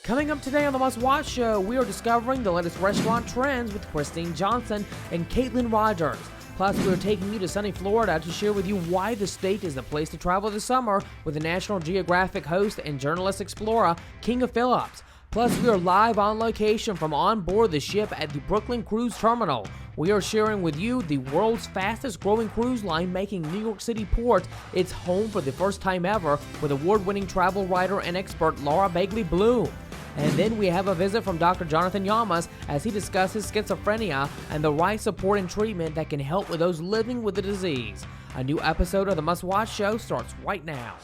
Coming up today on the Must Watch Show, we are discovering the latest restaurant trends with Johnson and Caitlin Rodgers. Plus, we are taking you to sunny Florida to share with you why the state is the place to travel this summer with the National Geographic host and journalist explorer, Kinga Phillips. Plus, we are live on location from on board the ship at the Brooklyn Cruise Terminal. We are sharing with you the world's fastest growing cruise line, making New York City port its home for the first time ever with award-winning travel writer and expert Laura Begley Bloom. And then we have a visit from Dr. Jonathan Llamas as he discusses schizophrenia and the right support and treatment that can help with those living with the disease. A new episode of the Must Watch Show starts right now.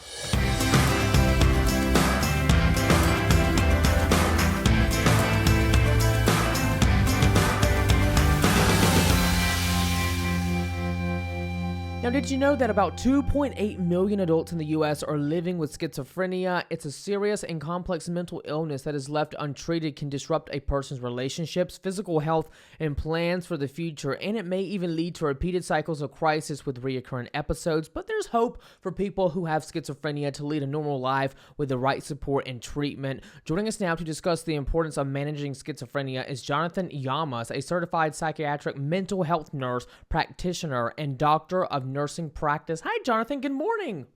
Now, did you know that about 2.8 million adults in the U.S. are living with schizophrenia? It's a serious and complex mental illness that, is left untreated, can disrupt a person's relationships, physical health, and plans for the future, and it may even lead to repeated cycles of crisis with recurrent episodes. But there's hope for people who have schizophrenia to lead a normal life with the right support and treatment. Joining us now to discuss the importance of managing schizophrenia is Jonathan Llamas, a certified psychiatric mental health nurse practitioner and doctor of nursing practice. Hi, Jonathan. Good morning.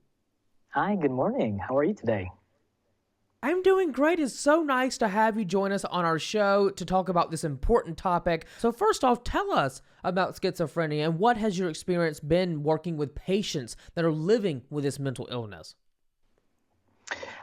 Hi, good morning. How are you today? I'm doing great. It's so nice to have you join us on our show to talk about this important topic. So first off, tell us about schizophrenia and what has your experience been working with patients that are living with this mental illness?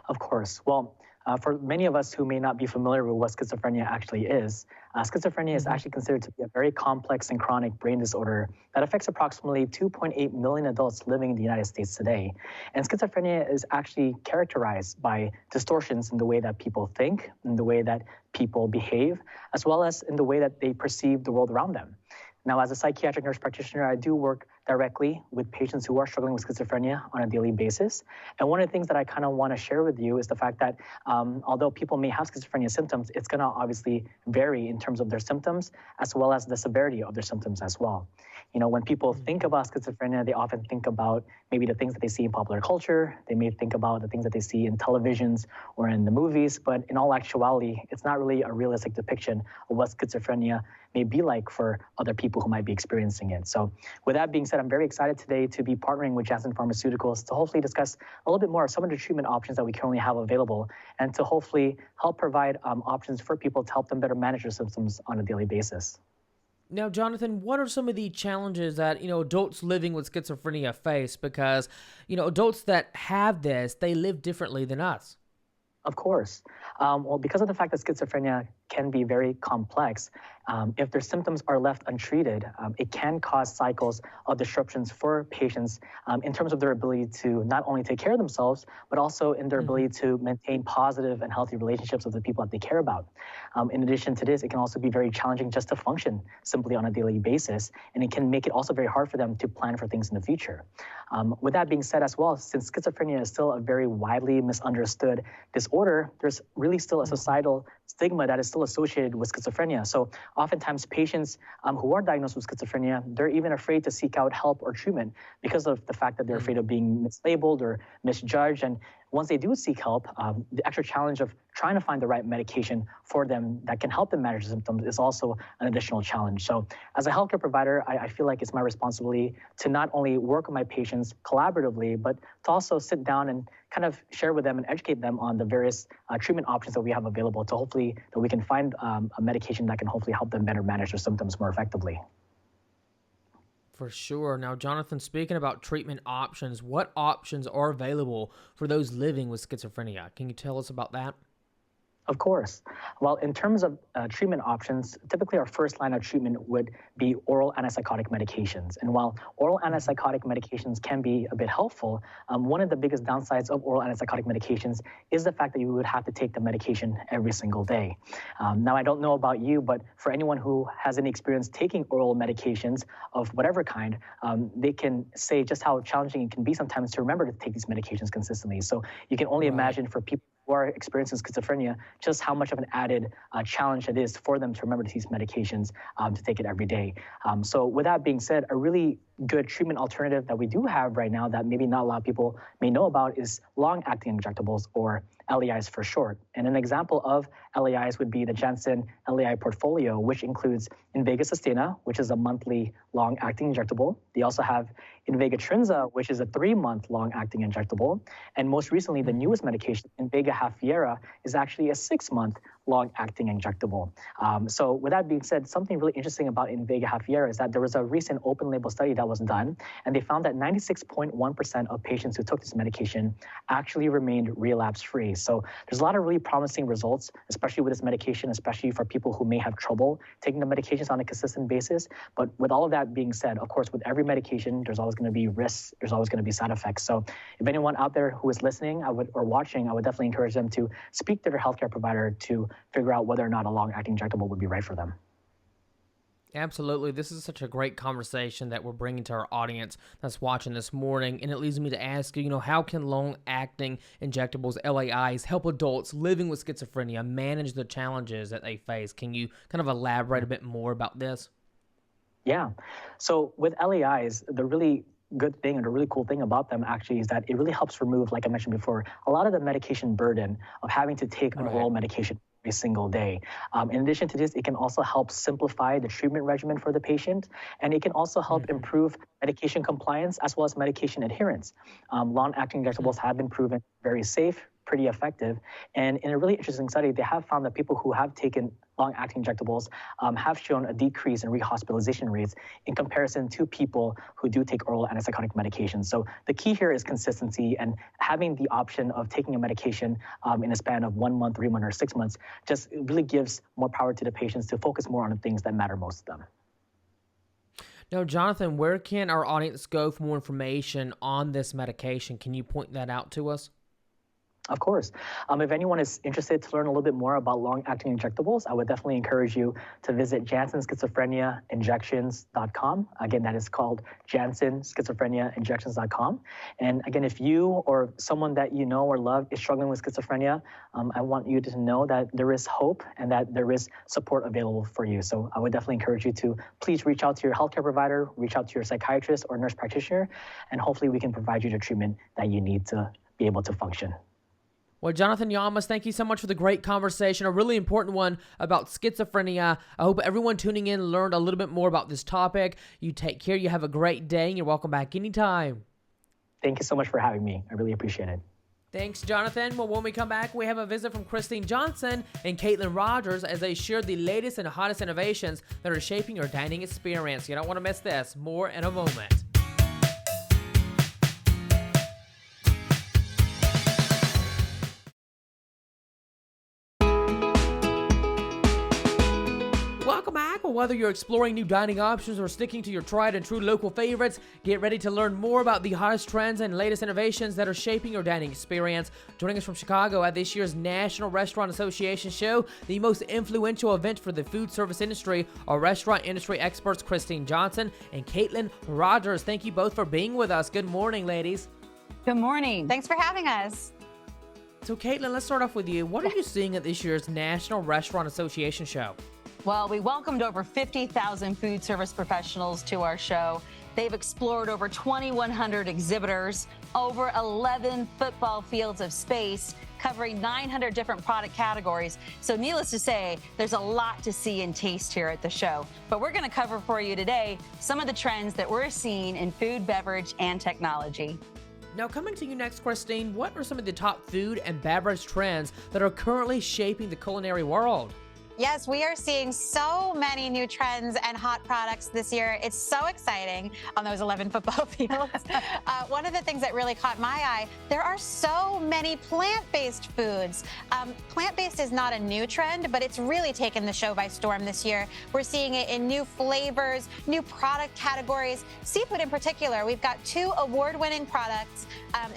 Of course. Well, for many of us who may not be familiar with what schizophrenia actually is, schizophrenia is actually considered to be a very complex and chronic brain disorder that affects approximately 2.8 million adults living in the United States today. And schizophrenia is actually characterized by distortions in the way that people think, in the way that people behave, as well as in the way that they perceive the world around them. Now, as a psychiatric nurse practitioner, I do work directly with patients who are struggling with schizophrenia on a daily basis. And one of the things that I kind of want to share with you is the fact that although people may have schizophrenia symptoms, it's going to obviously vary in terms of their symptoms as well as the severity of their symptoms as well. You know, when people think about schizophrenia, they often think about maybe the things that they see in popular culture. They may think about the things that they see in televisions or in the movies, but in all actuality, it's not really a realistic depiction of what schizophrenia may be like for other people who might be experiencing it. So with that being said, I'm very excited today to be partnering with Johnson Pharmaceuticals to hopefully discuss a little bit more of some of the treatment options that we currently have available and to hopefully help provide options for people to help them better manage their symptoms on a daily basis. Now, Jonathan, what are some of the challenges that, adults living with schizophrenia face? Because, adults that have this, they live differently than us. Of course. Well, because of the fact that schizophrenia can be very complex, if their symptoms are left untreated, it can cause cycles of disruptions for patients in terms of their ability to not only take care of themselves, but also in their ability to maintain positive and healthy relationships with the people that they care about. In addition to this, it can also be very challenging just to function simply on a daily basis, and it can make it also very hard for them to plan for things in the future. With that being said as well, since schizophrenia is still a very widely misunderstood disorder, there's really still a societal stigma that is still associated with schizophrenia. So oftentimes patients who are diagnosed with schizophrenia, they're even afraid to seek out help or treatment because of the fact that they're afraid of being mislabeled or misjudged. And once they do seek help, the extra challenge of trying to find the right medication for them that can help them manage the symptoms is also an additional challenge. So as a healthcare provider, I feel like it's my responsibility to not only work with my patients collaboratively, but to also sit down and kind of share with them and educate them on the various treatment options that we have available to hopefully that we can find a medication that can hopefully help them better manage their symptoms more effectively. For sure. Now, Jonathan, speaking about treatment options, what options are available for those living with schizophrenia? Can you tell us about that? Of course. Well, in terms of treatment options, typically our first line of treatment would be oral antipsychotic medications. And while oral antipsychotic medications can be a bit helpful, one of the biggest downsides of oral antipsychotic medications is the fact that you would have to take the medication every single day. Now, I don't know about you, but for anyone who has any experience taking oral medications of whatever kind, they can say just how challenging it can be sometimes to remember to take these medications consistently. So you can only imagine for people who are experiencing schizophrenia, just how much of an added challenge it is for them to remember these medications to take it every day. So with that being said, a really good treatment alternative that we do have right now that maybe not a lot of people may know about is long-acting injectables or LAIs for short. And an example of LAIs would be the Janssen LAI portfolio, which includes Invega Sustenna, which is a monthly long-acting injectable. They also have Invega Trinza, which is a 3-month long-acting injectable. And most recently, the newest medication, Invega Hafyera, is actually a 6-month long-acting injectable. So with that being said, something really interesting about Invega Hafyera is that there was a recent open-label study that was done, and they found that 96.1% of patients who took this medication actually remained relapse-free. So there's a lot of really promising results, especially with this medication, especially for people who may have trouble taking the medications on a consistent basis. But with all of that being said, of course, with every medication, there's always going to be risks, there's always going to be side effects. So if anyone out there who is listening or watching, I would definitely encourage them to speak to their healthcare provider to figure out whether or not a long-acting injectable would be right for them. Absolutely. This is such a great conversation that we're bringing to our audience that's watching this morning. And it leads me to ask you, how can long-acting injectables, LAIs, help adults living with schizophrenia manage the challenges that they face? Can you kind of elaborate a bit more about this? Yeah. So with LAIs, the really good thing and the really cool thing about them actually is that it really helps remove, like I mentioned before, a lot of the medication burden of having to take an oral medication every single day. In addition to this, it can also help simplify the treatment regimen for the patient, and it can also help improve medication compliance as well as medication adherence. Long-acting injectables have been proven very safe, pretty effective, and in a really interesting study, they have found that people who have taken long-acting injectables have shown a decrease in rehospitalization rates in comparison to people who do take oral antipsychotic medications. So the key here is consistency, and having the option of taking a medication in a span of 1 month, 3 months, or 6 months just really gives more power to the patients to focus more on the things that matter most to them. Now, Jonathan, where can our audience go for more information on this medication? Can you point that out to us? Of course. If anyone is interested to learn a little bit more about long-acting injectables, I would definitely encourage you to visit JanssenSchizophreniaInjections.com. Again, that is called JanssenSchizophreniaInjections.com. And again, if you or someone that you know or love is struggling with schizophrenia, I want you to know that there is hope and that there is support available for you. So I would definitely encourage you to please reach out to your healthcare provider, reach out to your psychiatrist or nurse practitioner, and hopefully we can provide you the treatment that you need to be able to function. Well, Jonathan Llamas, thank you so much for the great conversation, a really important one about schizophrenia. I hope everyone tuning in learned a little bit more about this topic. You take care, you have a great day, and you're welcome back anytime. Thank you so much for having me. I really appreciate it. Thanks, Jonathan. Well, when we come back, we have a visit from Christine Johnson and Caitlin Rodgers as they share the latest and hottest innovations that are shaping your dining experience. You don't want to miss this. More in a moment. Welcome back. Well, whether you're exploring new dining options or sticking to your tried and true local favorites, get ready to learn more about the hottest trends and latest innovations that are shaping your dining experience. Joining us from Chicago at this year's National Restaurant Association show, the most influential event for the food service industry, are restaurant industry experts Christine Johnson and Caitlin Rodgers. Thank you both for being with us. Good morning, ladies. Good morning. Thanks for having us. So, Caitlin, let's start off with you. What are you seeing at this year's National Restaurant Association show? Well, we welcomed over 50,000 food service professionals to our show. They've explored over 2,100 exhibitors, over 11 football fields of space, covering 900 different product categories. So needless to say, there's a lot to see and taste here at the show. But we're going to cover for you today some of the trends that we're seeing in food, beverage, and technology. Now, coming to you next, Christine, what are some of the top food and beverage trends that are currently shaping the culinary world? Yes, we are seeing so many new trends and hot products this year. It's so exciting on those 11 football fields. One of the things that really caught my eye, there are so many plant-based foods. Plant-based is not a new trend, but it's really taken the show by storm this year. We're seeing it in new flavors, new product categories. Seafood in particular, we've got 2 award-winning products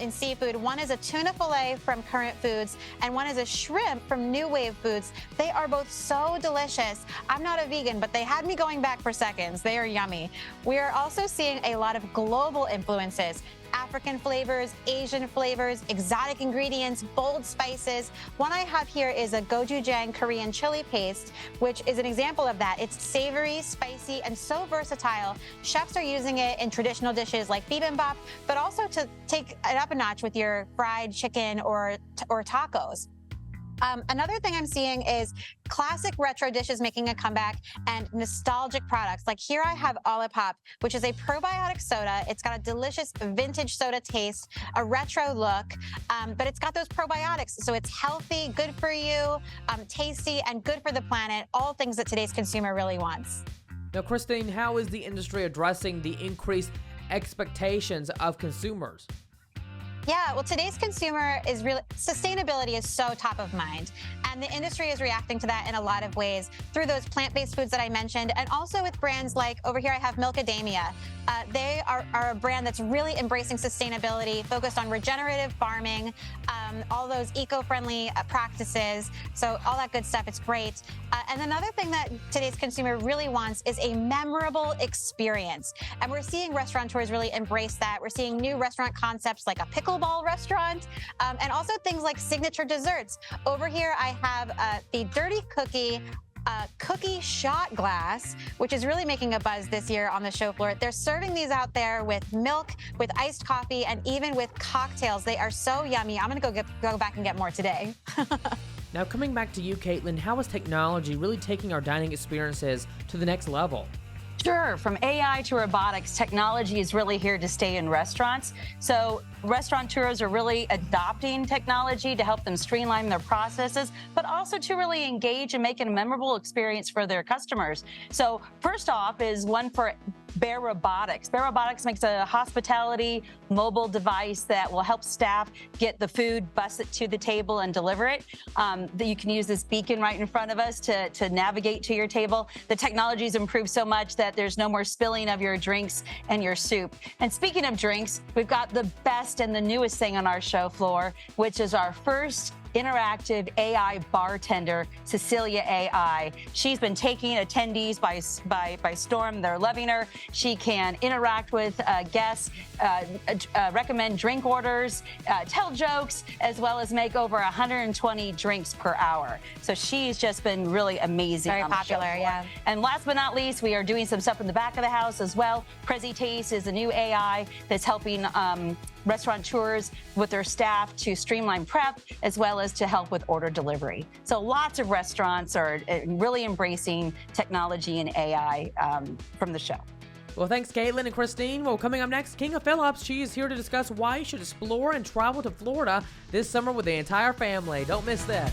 in seafood. One is a tuna fillet from Current Foods, and one is a shrimp from New Wave Foods. They are both so delicious. I'm not a vegan, but they had me going back for seconds. They are yummy. We are also seeing a lot of global influences. African flavors, Asian flavors, exotic ingredients, bold spices. One I have here is a gochujang Korean chili paste, which is an example of that. It's savory, spicy, and so versatile. Chefs are using it in traditional dishes like bibimbap, but also to take it up a notch with your fried chicken or tacos. Another thing I'm seeing is classic retro dishes making a comeback and nostalgic products. Like here I have Olipop, which is a probiotic soda. It's got a delicious vintage soda taste, a retro look, but it's got those probiotics. So it's healthy, good for you, tasty, and good for the planet. All things that today's consumer really wants. Now, Christine, how is the industry addressing the increased expectations of consumers? Yeah, well, today's consumer is really, sustainability is so top of mind. And the industry is reacting to that in a lot of ways through those plant-based foods that I mentioned, and also with brands like, over here I have Milkademia. They are a brand that's really embracing sustainability, focused on regenerative farming, all those eco-friendly practices. So all that good stuff, it's great. And another thing that today's consumer really wants is a memorable experience. And we're seeing restaurateurs really embrace that. We're seeing new restaurant concepts like a pickleball restaurant, and also things like signature desserts. Over here, I have the Dirty Cookie shot glass, which is really making a buzz this year on the show floor. They're serving these out there with milk, with iced coffee, and even with cocktails. They are so yummy. I'm gonna go back and get more today. Now, coming back to you, Caitlin, how is technology really taking our dining experiences to the next level? Sure. From AI to robotics, technology is really here to stay in restaurants. So restaurateurs are really adopting technology to help them streamline their processes, but also to really engage and make it a memorable experience for their customers. So first off is one for Bear Robotics. Bear Robotics makes a hospitality mobile device that will help staff get the food, bus it to the table, and deliver it. You can use this beacon right in front of us to navigate to your table. The technology's improved so much that there's no more spilling of your drinks and your soup. And speaking of drinks, we've got the best and the newest thing on our show floor, which is our first interactive AI bartender, Cecilia AI. She's been taking attendees by storm. They're loving her. She can interact with guests, recommend drink orders, tell jokes, as well as make over 120 drinks per hour. So she's just been really amazing. Very popular, yeah. And last but not least, we are doing some stuff in the back of the house as well. Prezi Taste is a new AI that's helping restaurateurs with their staff to streamline prep, as well as to help with order delivery. So lots of restaurants are really embracing technology and AI from the show. Well, thanks, Caitlin and Christine. Well, coming up next, Kinga Phillips. She is here to discuss why you should explore and travel to Florida this summer with the entire family. Don't miss this.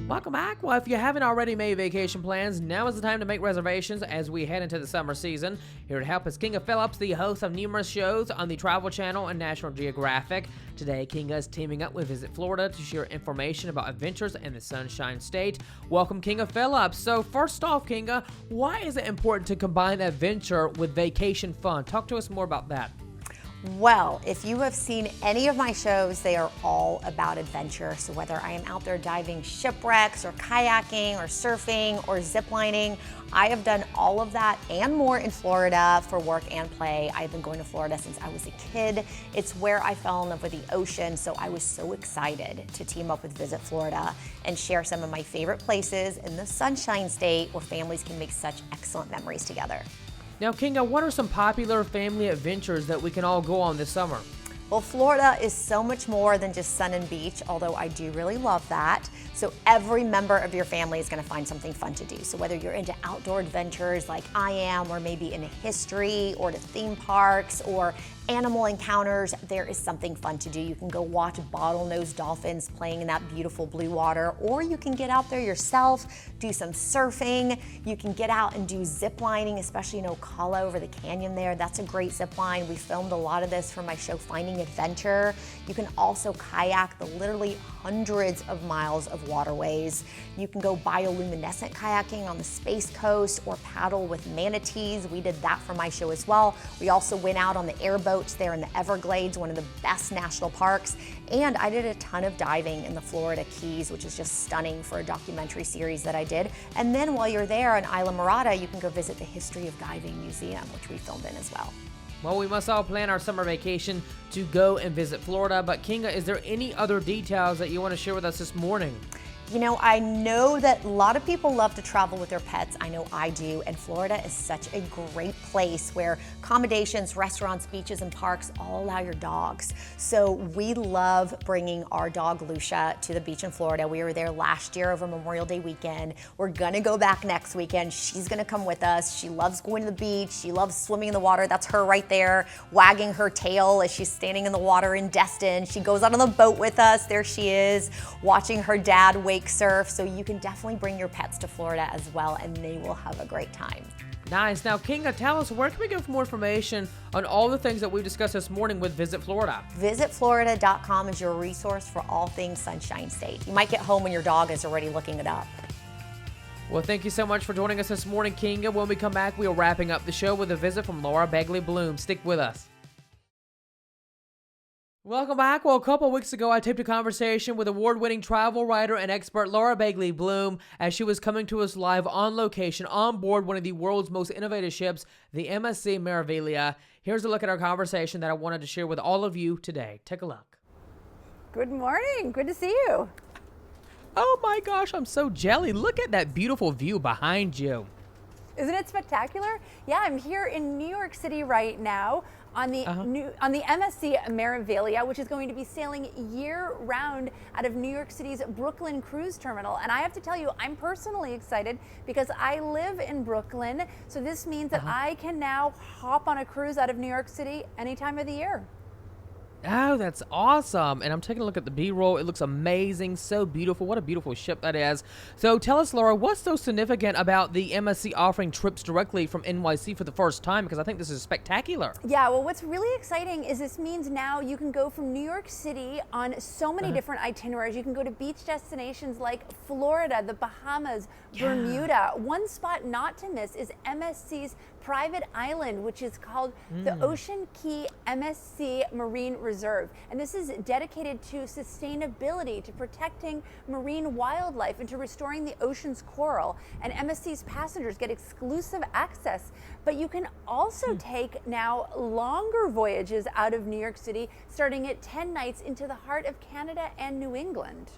Welcome back. Well, if you haven't already made vacation plans, now is the time to make reservations as we head into the summer season. Here to help is Kinga Phillips, the host of numerous shows on the Travel Channel and National Geographic. Today, Kinga is teaming up with Visit Florida to share information about adventures in the Sunshine State. Welcome, Kinga Phillips. So first off, Kinga, why is it important to combine adventure with vacation fun? Talk to us more about that. Well, if you have seen any of my shows, they are all about adventure. So whether I am out there diving shipwrecks or kayaking or surfing or ziplining, I have done all of that and more in Florida for work and play. I've been going to Florida since I was a kid. It's where I fell in love with the ocean, so I was so excited to team up with Visit Florida and share some of my favorite places in the Sunshine State where families can make such excellent memories together. Now, Kinga, what are some popular family adventures that we can all go on this summer? Well, Florida is so much more than just sun and beach, although I do really love that. So every member of your family is going to find something fun to do. So whether you're into outdoor adventures like I am, or maybe into history or to theme parks or animal encounters, there is something fun to do. You can go watch bottlenose dolphins playing in that beautiful blue water, or you can get out there yourself, do some surfing. You can get out and do zip lining, especially in Ocala over the canyon there. That's a great zip line. We filmed a lot of this for my show Finding kayaking adventure. You can also kayak the literally hundreds of miles of waterways. You can go bioluminescent kayaking on the Space Coast or paddle with manatees. We did that for my show as well. We also went out on the airboats there in the Everglades, one of the best national parks. And I did a ton of diving in the Florida Keys, which is just stunning for a documentary series that I did. And then while you're there in Isla Mirada, you can go visit the History of Diving Museum, which we filmed in as well. Well, we must all plan our summer vacation to go and visit Florida. But Kinga, is there any other details that you want to share with us this morning? You know, I know that a lot of people love to travel with their pets. I know I do, and Florida is such a great place where accommodations, restaurants, beaches, and parks all allow your dogs. So we love bringing our dog Lucia to the beach in Florida. We were there last year over Memorial Day weekend. We're gonna go back next weekend. She's gonna come with us. She loves going to the beach. She loves swimming in the water. That's her right there, wagging her tail as she's standing in the water in Destin. She goes out on the boat with us. There she is, watching her dad wake surf. So you can definitely bring your pets to Florida as well, and they will have a great time. Nice. Now, Kinga, tell us, where can we go for more information on all the things that we've discussed this morning with Visit Florida? VisitFlorida.com is your resource for all things Sunshine State. You might get home when your dog is already looking it up. Well, thank you so much for joining us this morning, Kinga. When we come back, we are wrapping up the show with a visit from Laura Begley Bloom. Stick with us. Welcome back. Well, a couple weeks ago, I taped a conversation with award-winning travel writer and expert Laura Begley Bloom as she was coming to us live on location on board one of the world's most innovative ships, the MSC Meraviglia. Here's a look at our conversation that I wanted to share with all of you today. Take a look. Good morning. Good to see you. Oh my gosh, I'm so jelly. Look at that beautiful view behind you. Isn't it spectacular? Yeah, I'm here in New York City right now on the MSC Meraviglia, which is going to be sailing year-round out of New York City's Brooklyn Cruise Terminal. And I have to tell you, I'm personally excited because I live in Brooklyn, so this means that I can now hop on a cruise out of New York City any time of the year. Oh, that's awesome. And I'm taking a look at the B-roll. It looks amazing. So beautiful. What a beautiful ship that is. So tell us, Laura, what's so significant about the MSC offering trips directly from NYC for the first time? Because I think this is spectacular. Yeah, well, what's really exciting is this means now you can go from New York City on so many different itineraries. You can go to beach destinations like Florida, the Bahamas, Bermuda. One spot not to miss is MSC's private island, which is called the Ocean Key MSC Marine Reserve. And this is dedicated to sustainability, to protecting marine wildlife, and to restoring the ocean's coral. And MSC's passengers get exclusive access. But you can also take now longer voyages out of New York City, starting at 10 nights into the heart of Canada and New England.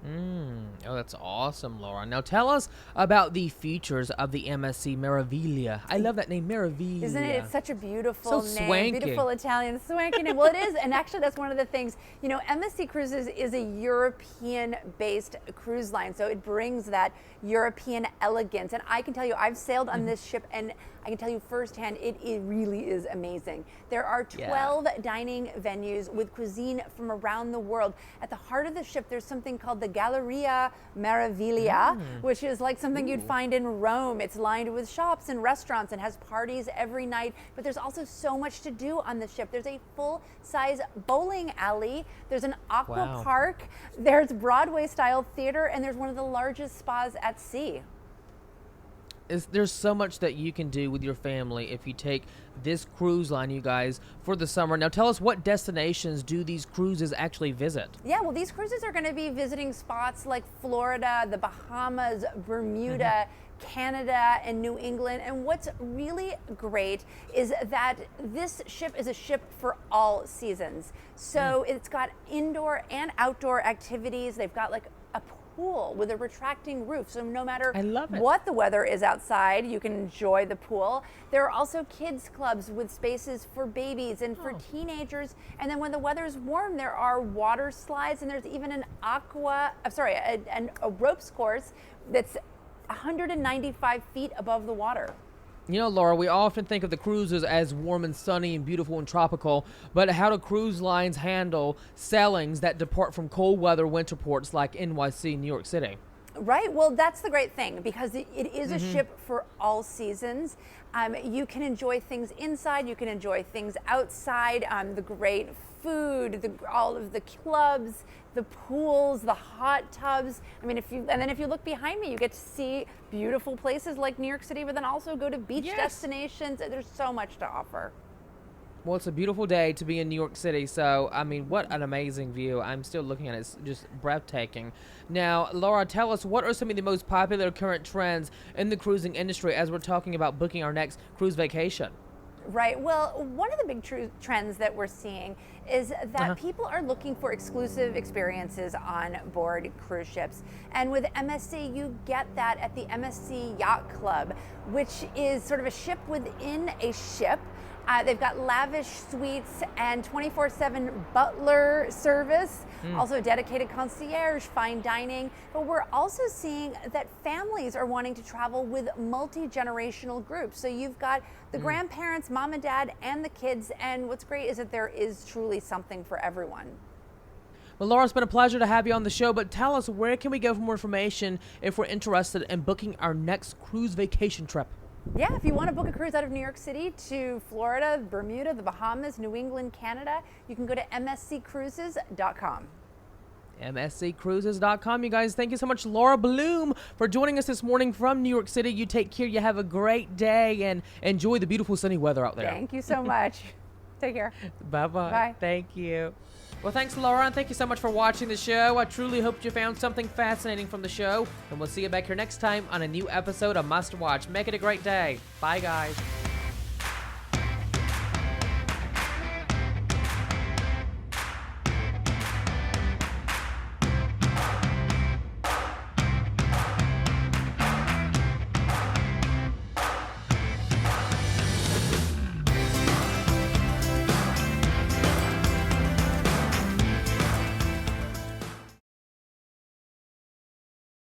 Oh, that's awesome, Laura. Now tell us about the features of the MSC Meraviglia. I love that name, Meraviglia. Isn't it? It's such a beautiful name. Swanky. Beautiful Italian, swanky name. Well, it is, and actually that's one of the things. You know, MSC Cruises is a European-based cruise line, so it brings that European elegance. And I can tell you, I've sailed on this ship, and I can tell you firsthand, it really is amazing. There are 12 dining venues with cuisine from around the world. At the heart of the ship, there's something called the Galleria Meraviglia, which is like something you'd find in Rome. It's lined with shops and restaurants and has parties every night, but there's also so much to do on the ship. There's a full-size bowling alley, there's an aqua park, there's Broadway-style theater, and there's one of the largest spas at sea. There's so much that you can do with your family if you take this cruise line, you guys, for the summer. Now tell us, what destinations do these cruises actually visit? Yeah, well, these cruises are going to be visiting spots like Florida, the Bahamas, Bermuda, Canada, and New England. And what's really great is that this ship is a ship for all seasons. So it's got indoor and outdoor activities. They've got like a pool with a retracting roof, so no matter what the weather is outside, you can enjoy the pool. There are also kids clubs with spaces for babies and for teenagers, and then when the weather is warm, there are water slides, and there's even an a ropes course that's 195 feet above the water. You know, Laura, we often think of the cruises as warm and sunny and beautiful and tropical, but how do cruise lines handle sailings that depart from cold weather winter ports like NYC, New York City? Right. Well, that's the great thing because it is a ship for all seasons. You can enjoy things inside. You can enjoy things outside. The great food, all of the clubs, the pools, the hot tubs. I mean, if you look behind me, you get to see beautiful places like New York City, but then also go to beach destinations. There's so much to offer. Well, it's a beautiful day to be in New York City, so, I mean, what an amazing view. I'm still looking at it. It's just breathtaking. Now, Laura, tell us, what are some of the most popular current trends in the cruising industry as we're talking about booking our next cruise vacation? Right. Well, one of the big trends that we're seeing is that people are looking for exclusive experiences on board cruise ships. And with MSC, you get that at the MSC Yacht Club, which is sort of a ship within a ship. They've got lavish suites and 24/7 butler service, also dedicated concierge, fine dining. But we're also seeing that families are wanting to travel with multi-generational groups. So you've got the grandparents, mom and dad, and the kids. And what's great is that there is truly something for everyone. Well, Laura, it's been a pleasure to have you on the show, but tell us, where can we go for more information if we're interested in booking our next cruise vacation trip? Yeah, if you want to book a cruise out of New York City to Florida, Bermuda, the Bahamas, New England, Canada, you can go to msccruises.com. msccruises.com. You guys, thank you so much, Laura Bloom, for joining us this morning from New York City. You take care. You have a great day and enjoy the beautiful sunny weather out there. Thank you so much. Take care. Bye-bye. Bye. Thank you. Well, thanks, Laura, and thank you so much for watching the show. I truly hope you found something fascinating from the show, and we'll see you back here next time on a new episode of Must Watch. Make it a great day. Bye, guys.